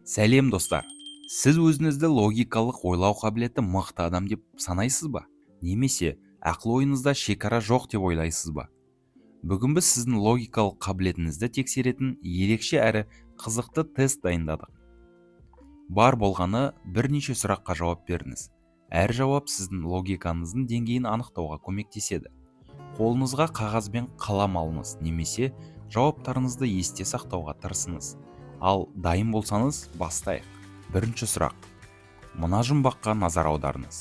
Сәлем достар. Сіз өзіңізді логикалық ойлау қабілеті мықты адам деп санайсыз ба? Немесе ақыл ойыңызда шекара жоқ деп ойлайсыз ба? Бүгін біз сіздің логикалық қабілетіңізді тексеретін ерекше әрі қызықты тест дайындадық. Бар болғаны бірнеше сұраққа жауап беріңіз. Әр жауап сіздің логикаңыздың деңгейін анықтауға көмектеседі. Қолыңызға қағаз бен қалам алыңыз, немесе жауаптарыңызды есте сақтауға тырысыңыз. Ал дайын болсаңыз, бастайық. Бірінші сұрақ. Мына жұмбаққа назар аударыңыз.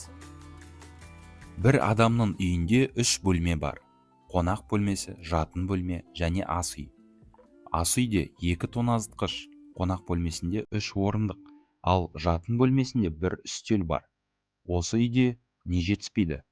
Бір адамның үйінде 3 бөлме бар. Қонақ бөлмесі, жатын бөлме және ас үй. Ас үйде 2 тоңазытқыш, қонақ бөлмесінде 3 орындық, ал жатын бөлмесінде 1 үстел бар. Осы үйде не жетіспейді?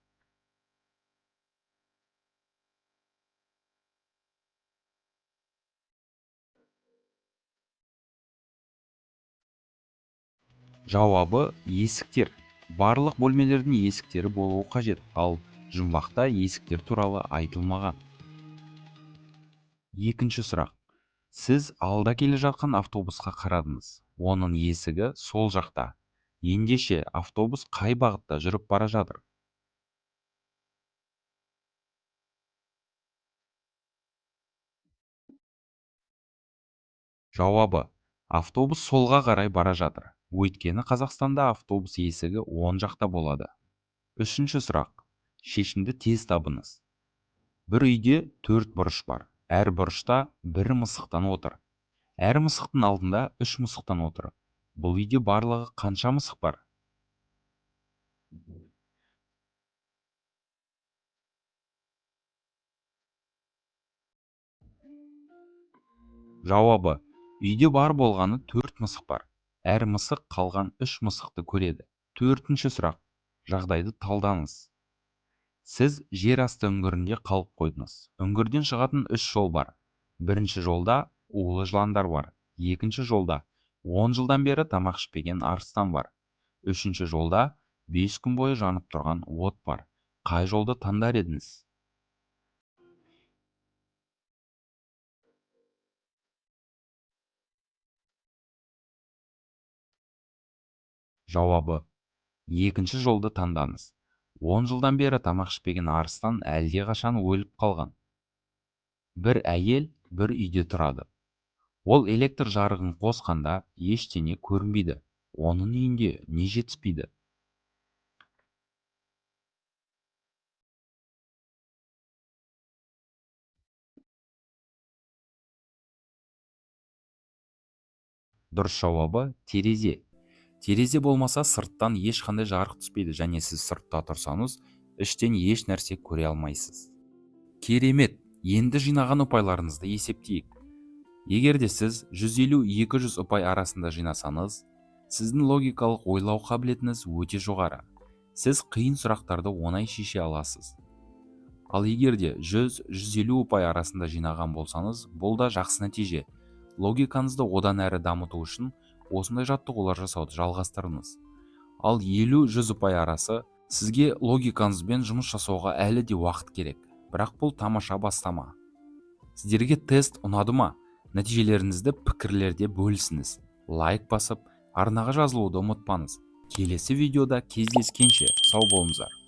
Жауабы есіктер. Барлық бөлмелердің есіктері болуы қажет, ал жұмбақта есіктер туралы айтылмаған. Екінші сұрақ. Сіз алда келе жатқан автобусқа қарадыңыз. Оның есігі сол жақта. Ендеше автобус қай бағытта жүріп бара жатыр? Жауабы: автобус солға қарай бара жатыр. Өйткені Қазақстанда автобус есігі оң жақта болады. Үшінші сұрақ. Шешімді тез табыңыз. Бір үйде 4 бұрыш бар. Әр бұрышта бір мысықтан отыр. Әр мысықтың алдында 3 мысықтан отыр. Бұл үйде барлығы қанша мысық бар? Жауабы: үйде бар болғаны 4 мысық бар. Әр мысық қалған 3 мысықты көреді. Төртінші сұрақ. Жағдайды талдаңыз. Сіз жер асты үңгірінде қалып қойдыңыз. Үңгірден шығатын 3 жол бар. Бірінші жолда улы жыландар бар. Екінші жолда 10 жылдан бері тамақ ішпеген арыстан бар. Үшінші жолда 5 күн бойы жанып тұрған от бар. Қай жолды таңдар едіңіз? Жауабы: екінші жолды таңдаңыз. 10 жылдан бері тамақ ішпеген арыстан әлдеқашан өліп қалған. Бір әйел бір үйде тұрады. Ол электр жарығын қосқанда ештеңе көрінбейді. Оның үйінде не жетіспейді? Дұрыс жауабы терезе. Терезе болмаса сырттан ешқандай жарық түспейді, және сіз сыртта тұрсаңыз, іштен еш нәрсе көре алмайсыз. Керемет! Енді жинаған ұпайларыңызды есептейік. Егер де сіз 150-200 ұпай арасында жинасаңыз, сіздің логикалық ойлау қабілетіңіз өте жоғары. Сіз қиын сұрақтарды оңай шеше аласыз. Ал егер де 100-150 ұпай арасында жинаған болсаңыз, бұл да жақсы нәтиже. Логикаңызды одан әрі дамыту үшін осындай жаттығулар жасауды жалғастырыңыз. Ал 50-100 ұпай арасы сізге логикаңызбен жұмыс жасауға әлі де уақыт керек. Бірақ бұл тамаша бастама. Сіздерге тест ұнады ма? Нәтижелеріңізді пікірлерде бөлісіңіз. Лайк басып, арнаға жазылуды ұмытпаңыз. Келесі видеода кездескенше сау болыңыздар.